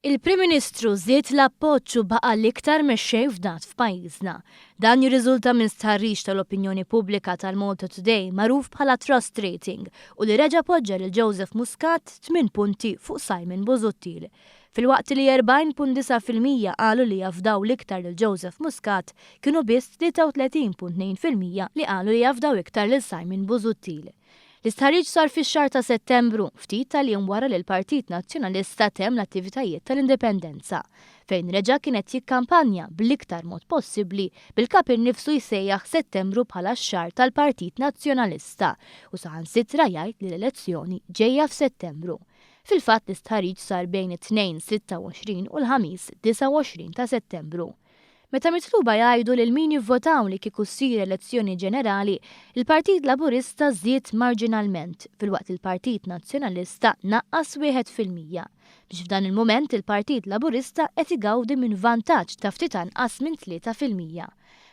Il-Prim Ministru żied l-appoġġ u baqa' l-iktar mexxej f'dat f'pajjiżna. Dan jirriżulta minn stħarriġ tal-opinjoni pubblika tal-Malta Today magħruf bħala Trust Rating u li reġa' poġġa lil Joseph Muscat 8 punti fuq Simon Busuttil. Filwaqt li 40.9% qalu li jafdaw l-iktar lil Joseph Muscat, kienu biss 33.2% li qalu li jafdaw iktar lil Simon Busuttil. L-istħarriġ sar fix-xahar ta' Settembru, ftit tal-jiem wara li l-Partit Nazzjonalista temm l-attivitajiet tal-indipendenza, fejn reġa' kienet jikkampanja bl-iktar mod possibbli bil-kap innifsu jsejjaħ Settembru bħala x-xahar tal-Partit Nazzjonalista u saħansitra jgħid li l-elezzjoni ġejja f'Settembru. Fil-fatt l-istħarriġ sar bejn it-tnejn 26 u l-ħamis 29 ta' Settembru. Meta mitluba jgħidu lil min jivvotaw li kieku ssir elezzjoni ġenerali, il-Partit Laburista żied marġinalment, filwaqt il-Partit Nazzjonalista naqqas 1%. Biex f'dan il-mument il-Partit Laburista qed igawdi minn vantaġġ ta' ftit anqas minn 3%.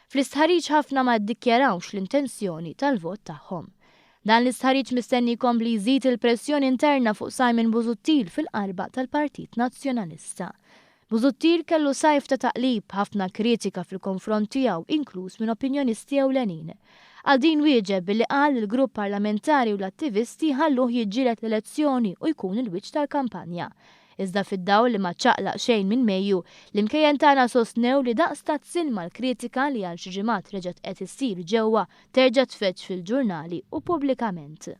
Fl-istħarriġ ħafna ma ddikjarawx l-intenzjoni tal-vot tagħhom. Dan l-istħarriġ mistenni jkompli jżid il-pressjoni interna fuq Simon Busuttil fil-qalba tal-Partit Nazzjonalista. Busuttil kellu sajf ta' taqlib ħafna kritika fil-konfront tiegħu inkluż minn opinjonisti ewlenin. Għal din wieġeb billi qal il-grupp parlamentari u l-attivisti ħalluh jiġġieled l-elezzjoni u jkun il-wiċċ tal-kampanja. Iżda fid-dawl li ma ċaqlaq xejn minn Mejju, l-imkejjen tagħna sostnew li daqs tazzin mal-kritika li għal xi ġimgħat reġgħet qed issir ġewwa terġa' tfeċċ fil-ġurnali u pubblikament.